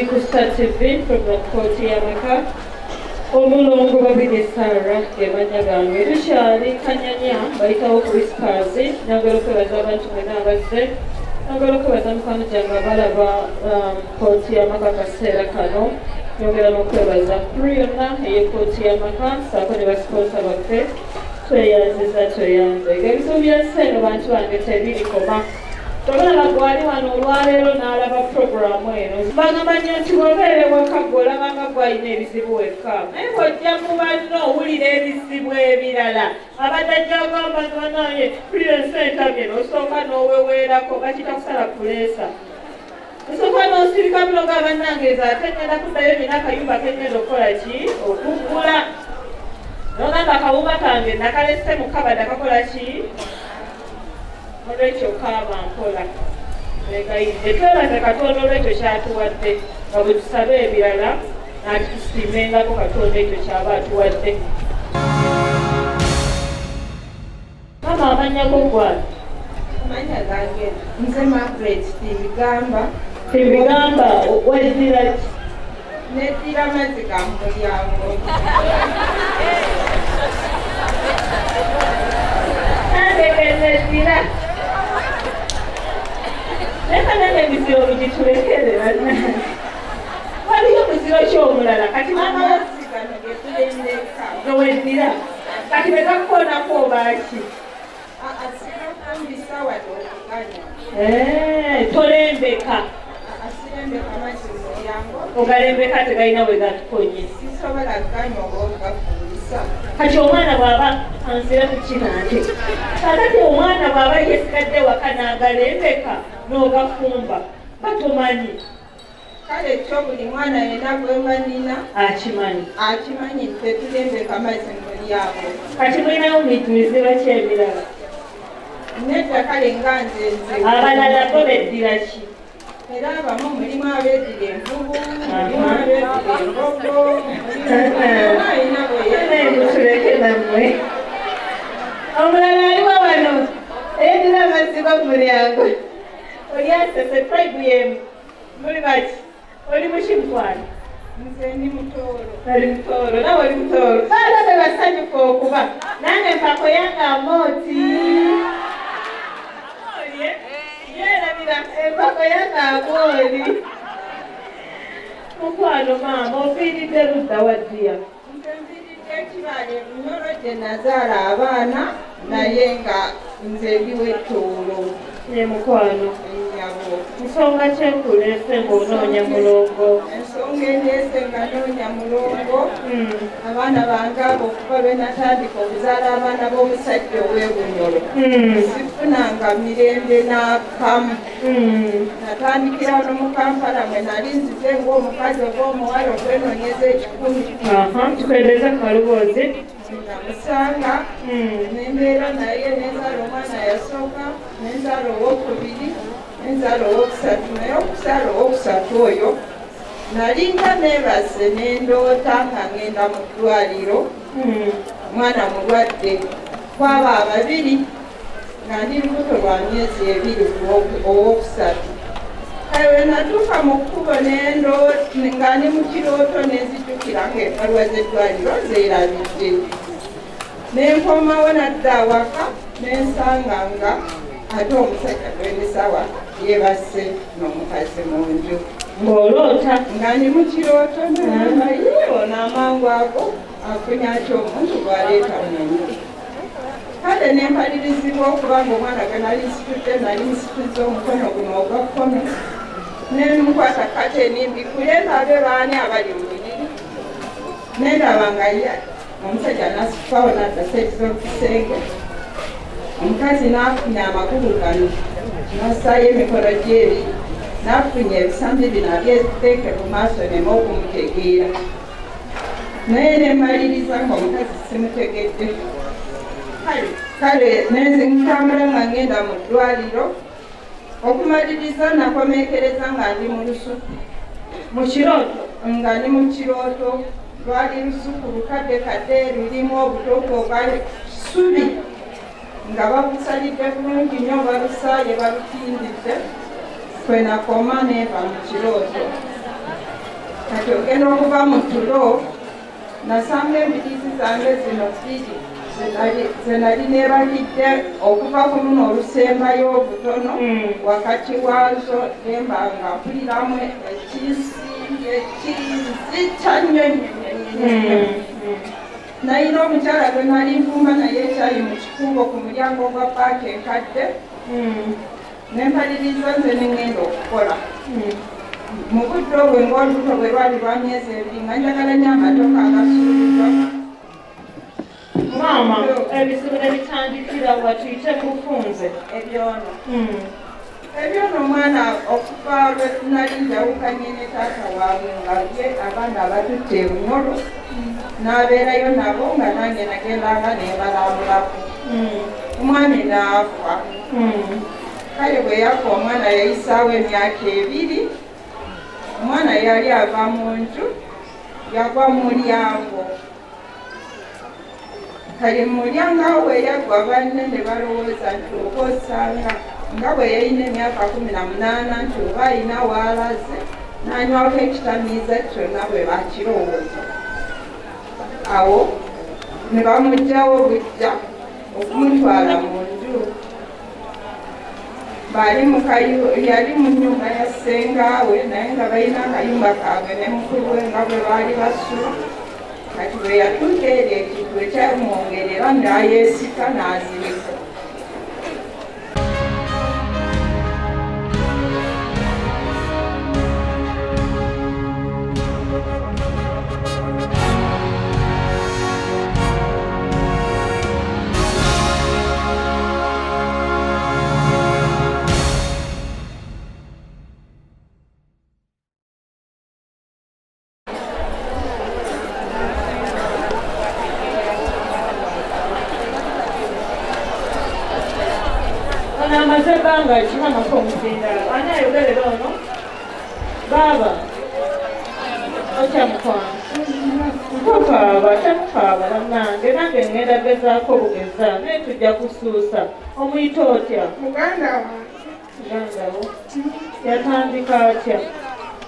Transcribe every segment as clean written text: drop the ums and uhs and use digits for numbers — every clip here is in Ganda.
Tuli Kusta TV from the Koti Yamaka. Omulongo babiri Sarah gemanya gange tukyali Kanyanya bayitawo ku whispers nagala okwebaza abantu mwena abazze nagala okwebaza mukwano gyange abalaba Koti Yamaka kaseera kano nyongera n'okwebaza kuri yonna ey'Ekoti Yamaka saako ne basiponsa baffe tweyanze ebizibu byensi eno bantu bange tebirikoma tobalaba gwali wano olwaleero n'alaba puroguramu eno bagamba nnyo nti bw'obeera ewaka gw'olabanga gwalina ebizibu wekka naye bw'ojja mu banno owulira ebizibu ebirala abadde ajja agamba nti banaye pulirensi entabye n'osooka n'oweweerako bakita kusala puleesa osooka n'osirika biloga bannangeeza ate ngenda kuddayo nina akayumba kengenda okukola ki okuggula nogamba akawumba kange nakalese mu kabada kakola ki olwekyo kaaba nkola egayidde twebaze katonda olwekyo kyatuwadde nga bwe tusaba ebirala natusiimengako katonda ekyo kyaba atuwadde mama amanya gogwali amanya gange nze Margaret tibigamba weddira ki neddira mazzi ga mulyango andegezeddira leka nange emiziro bigitulekere waliyo omuziro kyomulala kati amawasigano getulembeka noweddira kati bekakukoonako obaaki asirakumbisa wadde okuganya tolembeka asirembeka mazzi mu mulyango ogalembeka tegalina bwe gatukonye sisobola kuganya oba ogafumbisa kati omwana bw'aba anzira ku kinange kakati omwana bw'aba yesigadde waka n'agalembeka n'ogafumba batomanyi kale ekyo buli mwana yena gwemba nina akimanyi tetulembeka mazzi mu mulyango kati mulinayo miziba ki emirala nedda kale nga nze abalala bo beddira ki era abamu mulimu abeddira envubu mulimu abeddira embogo alina tuleke nammwe omulala aliwo wano eyeddira amazzi go mu mulyango oli asese tribe yemu muli baki oli mukimutwala nze ndi mutoolo oli mutoolo nawe oli mutoolo baalabe basanyufu okuba nange mpako yange amooti yerabira empako yange amooli mukwano maama ofiiridde ludda waddiya nze nviiridde ekibale bunyolo gye nazaala abaana naye nga nze ndiwo ettoolo ye mukwano ennyabo nsonga kyenkuleese ng'onoonya mulongo ensonga endeese nga noonya mulongo abaana bange abo okuba lwe natandika okuzaala abaana b'omusajja ow'ebunyolo sifunanga mirembe n'akamu natandikira no mu Kampala mwe nali nzize ng'omukazi oba omuwala okwenoonyeza ekikumi kikwendeza kaluboozi namusanga nembeera naye nenzaala omwana yasooka nenzaala owokubiri nenzaala owokusatu naye okuzaala owokusatu oyo nalinga neebase nendoota nga ngenda mu ddwaliro omwana mulwadde kwaba ababiri nga ndi lubuto lwa myezi ebiri owokusatu kale natuuka mu kkubo nga ndi mu kirooto nenzijjukira ng'enbalwa z'eddwaliro zeerabidde nenkomawo nadda awaka nensanga nga ate omusajja gwendisawa yeebase n'omukazi mu nju ng'oloota nga ndi mu kirooto ono amangu ago afunyaki omuntu gw'aleeta mu nju kale nempalirizibwa okubanga omwana gwe nali nsitudde nali nsituzza omukono guno ogwa kkono nemukwata kateni mbikule ndabe baani abali mu buliri nendaba nga omusajja nasifawo nadda seeti z'okisenge omukazi n'afunya amagulu gano n'assaayo emikono gy'ebiri n'afunya ebisambi bino abyeziteeke mu maaso nemu okumutegeera naye nemaliriza nga omukazi simutegedde kale nenzimutambula nga ngenda mu ddwaliro okumaliriza nakomekereza nga ndi mu lusuku mu kirooto nga ndi mu kirooto lwali lusuku lukadde kadde lulimu obutooke obwa ssubi nga babusalidde bulungi nnyo balusaaye balutindidde kwenakoma neeva mu kirooto kati ogenda okuva mu tulo nasanga embiriizi zange zino bbiri ze nali neebakidde okuva ku luno olusembayo obutono wakati waazo nemba nga mpuliramu ekizita nnyo nayina omukyala gwe nali nfumba naye ekyayi mu kikubo ku mulyango gwa paaka enkadde nempaliriza nze nengenda okukola mu budde obwe ng'olubuto bwe lwali lwa myezi ebiri nga njagala nnyo amatoka agasuuliddwa. Maama, ebizibu ne bitandikira wa tuyite bufunze ebyono. Ebyono omwana okuva lwe tunali njawukanye ne taata waabwe nga ye abaana abatutte e Bunyolo n'abeerayo nabo nga nange nagendanga nebalambulako. Omwami n'afa. Kale bwe yafa omwana yayisaawo emyaka ebiri. Omwana yali ava mu nju yagwa mu mulyango. Kale mu mulyango awo we yagwa banne ne balowooza nti oba osanga nga bwe yalina emyaka 18 nti oba alina waalaze n'anywako ekitamiiza kyonna bwe bakirowooza. Awo ne bamuggyawo bujja okumutwala mu nju. Yali mu nnyumba ya ssengaawe naye nga balina akayumba kaabwe ne mukulu we nga bwe baali basula. Kati bwe yatuuka eri ekintu ekyamwongerera n'ayeesika n'azirika. Amaze ebbanga kihamako omuzindalo ani ayogerera ono baaba okyamukwano nkokaaba kyamukaaba bannange nange ngenda gezaako bugeza naye tujja kusuusa omuyita otya mugandawo yatandika atya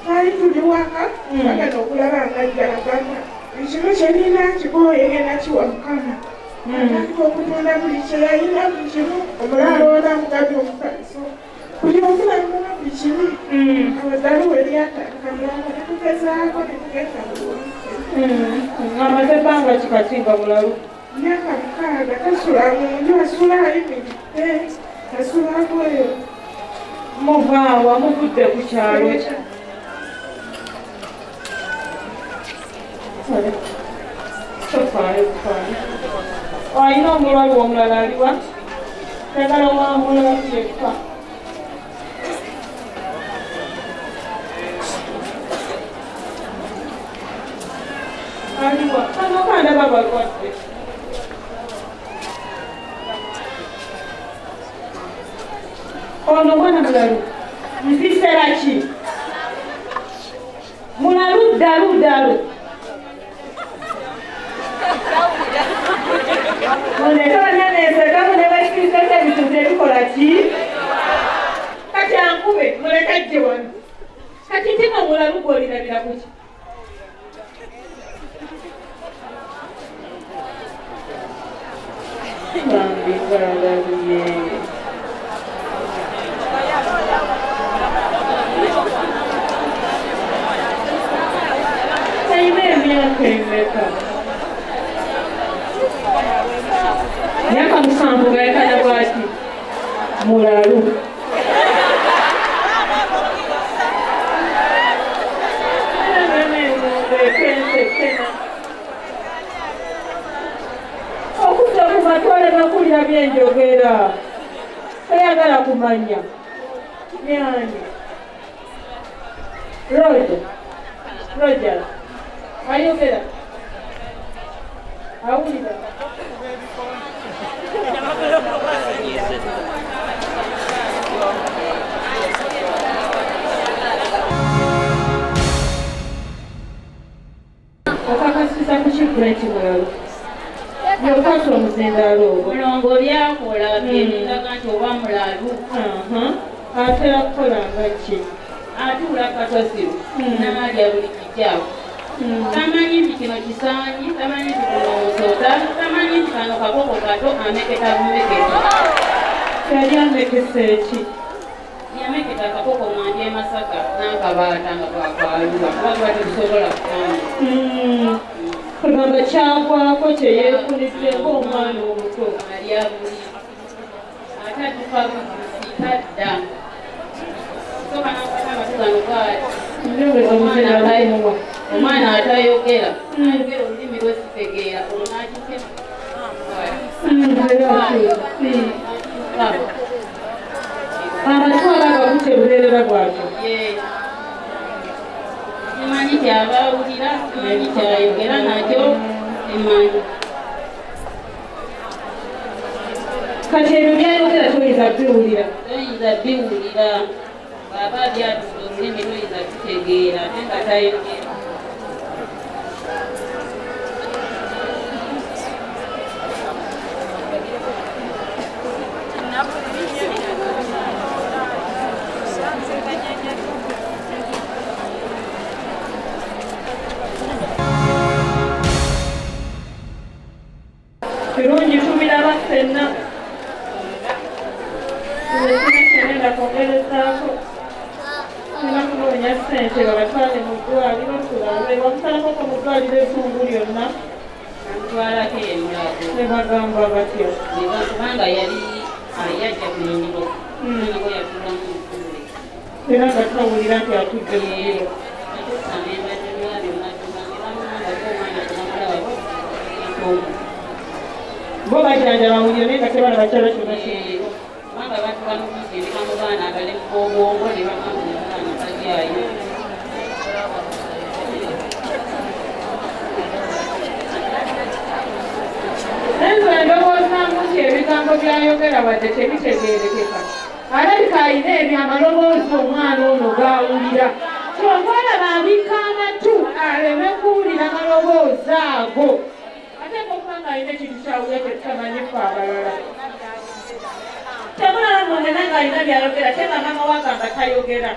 twali tuli waka bagenda okulaba ngajjalagana ekiro kyenina kikooye genda kiwa mukama atandika okutunda buli kyeyalina buli kimu omulaalo ona mugabye omukaliso buli omulagana buli kimu abadalu weryatandika mulanga netugezaako netugenda amaze ebbanga kikati nga mulalu myaka 6 tasula mu nju asula ayimiridde asulako eyo muvaawa muvudde ku kyalo alina omulwalu omulala aliwa tegala wamulala yekka aliwa kanokandaba balwadde ono mwana mulalu mpisera ki mulalu ddalu munetonanezekamu nebakiriza ebintu ebikola ki kati ankube muleka jje wano kati ntima mulalu gwolirabira kuki bambi ngalaluye taina emyaka emeka myaka 7 gayakana bwati mulalu okudda ku matwale bakulira byenjogera oyagala kumanya myani Roger ayogera awulira okakasiza ku kikureti mulalu yokwata omuzindalo ogwo mulongo byakola byeraga nti oba mulalu atera kukola nga ki atuula katosiru n'alya buli kijjaawo tamanyi nti kino kisaanyi tamanyi nti kuno nsota tamanyi nti kano kakoko kato ameketa bumeketa yali amekesa eki yameketa akakoko mwandi e Masaka n'akabaata nga twakwayuba kuba tuba tetusobola kutambula kugamba kyagwako kyeyeekulidde ng'omwana omuto alya buli ate atuka bugusi tadda soka nakatanga tugano gaati omwana atayogera ayogera olulimi lwesitegeera olwo n'akise abatwala abakute buleerera bwatyo simanyi kyabawulira simanyi kyayogera nakyo simanyi kati ebyo byayogera toyinza biwulira toyinza biwulira baba byatuza olulimi toyinza bitegeera ate nga tayogera kirungi tubiraba ffenna ekinakyagenda kwongerezaako tulina kunoonya ssente babatwale mu ddwaliro tulabe bamusalakoko mu ddwaliro ezzungu lyonna namutwalako emulago ne bagamba batyo kubanga yali yajja ku nyiniro nyiniro yatulamu mukuule era nga twawulira nti atudde mu biro bo bajjanjaba muliro naye nga tebalaba kyalo kyonna kyonna kubanga abantu bamusindika mu baana abali mu bwongo ne bamwamuna omwana talyayo naye ndowoozamu nti ebigambo byayogera wadde tebitegeerekeka alabika alina ebyamaloboozi omwana ono gaawulira kyova olaba abika amatu aleme kuwulira maloboozi ago ate kokubanga alina ekintu kyawulira tekitamanyifu abalala temulala mwongena ng'alina byayogera teba mama wagamba tayogera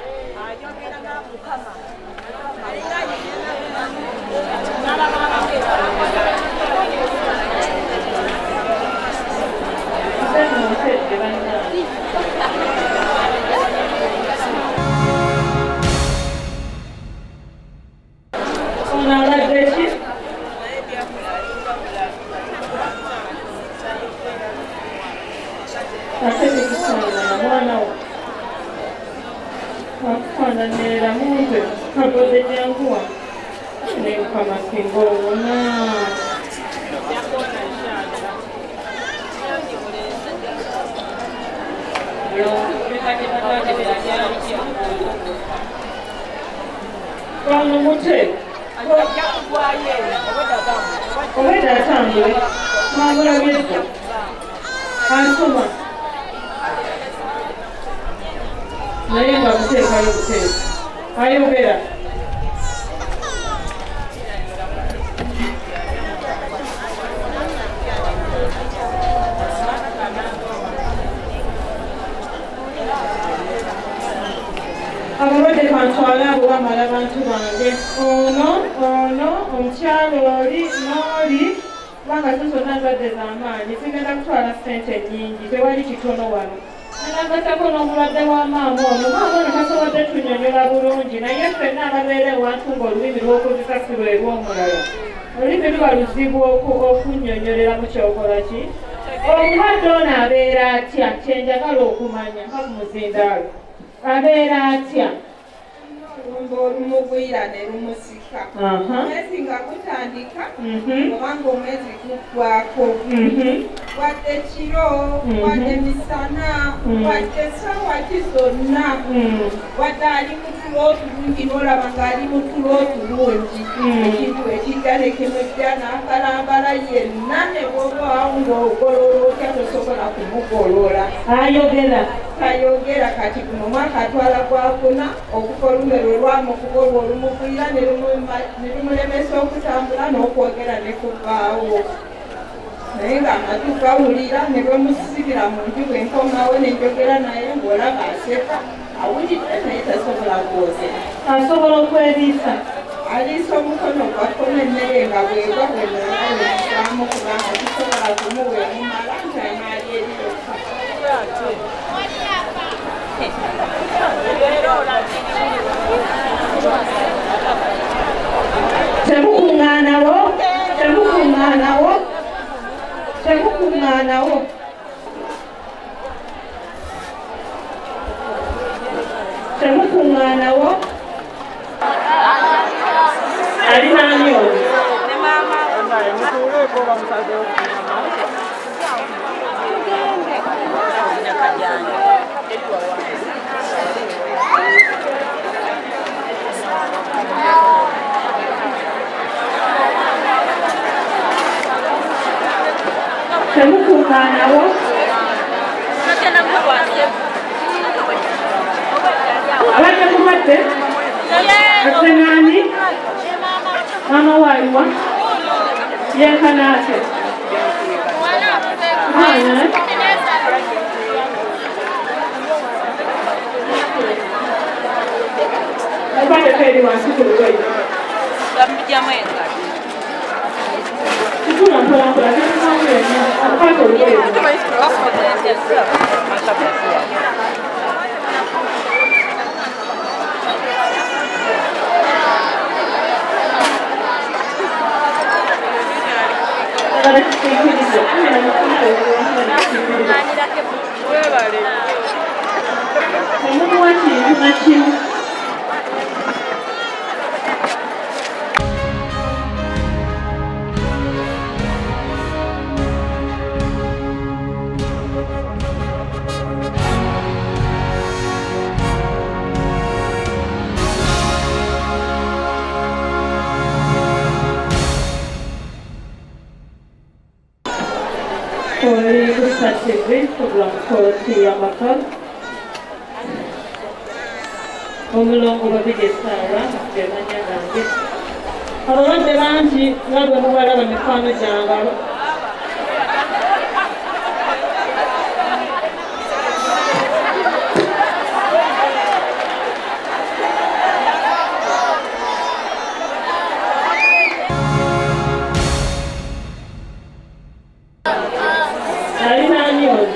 ono aladde ki ate tekifaanana mwana wo akufaananirira munze kagoze janguwa nemukama singa owona wano mute obwedda atambule mwabulabyedda asoma naye nga muteekayo buteesi ayogera abalwadde kantwale abo bamala bantu bange ono omukyalo oli n'oli kubanga tusona ndwadde z'amaanyi zigenda kutwala ssente nnyingi tewali kitono wano nagattako n'omulwadde wa maama ono maama ono tasobodde tunyonyola bulungi naye ffenna ababeera ewantu ng'olulimi lw'okozesa si lwe lw'omulala olulimi luba luzibu okunnyonyolera mu kyokola ki omulwadde ono abeera atya kyenjagala okumanya mpa ku muzindaalo abeera atya olumba olumugwira ne lumusika omwezi nga gutandika obanga omwezi guggwako wadde kiro wadde misana wadde sawa ki zonna wadde ali mu tulo otulungi n'olaba ng'ali mu tulo otulungi ekintu ekijja nekimujja n'akalambala yenna ne bwobaawo ng'ogolola otya tosobola kumugolola ayogera tayogera kati guno omwaka atwala gwakuna okufa olume lwe lwamukuba olwo olumugwira ne lumulemesa okutambula n'okwogera ne kuvaawo naye ng'amatu gawulira ne lwemusibira mu nju bwe nkomawo ne njogera naye ng'olaba aseka awulidde naye tasobola kwogera. Asobola okweriisa. Aliisa omukono gwakkono emmere nga bwegwa bwenaaweisaamu kubanga kisobola kumuwa emumala nti anaali eri yokka. Temukuŋŋaanawo, temukuŋŋaanawo, temukuŋŋaanawo. Temukuŋŋaanawo. Alina ani oyo? Temukuŋŋaanawo. Abadde mulwadde? Azze n'ani? Maama waaliwa? Yenkana ate? Obadde teeri wansi ku lugoye. Kitula mpolampola tetumanyi akukwata olugoye. Omuwa kintu na kimu. Oli kusatibwe kuva mu kkooti y'amaka omulongo babigessaala ge mannya gange abalwadde bangi nga bwe mubalaba mikwano gyange alina ani oyo?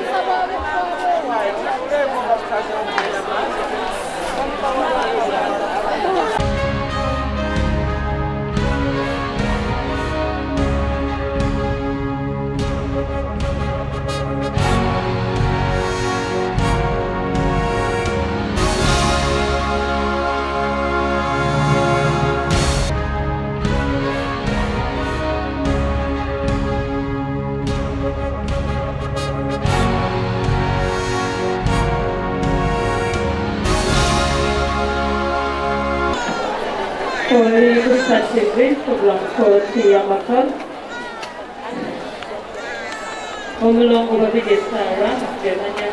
Oli kusatibwe kuva mu kkooti y'amaka omulongo babigessaala ge mannya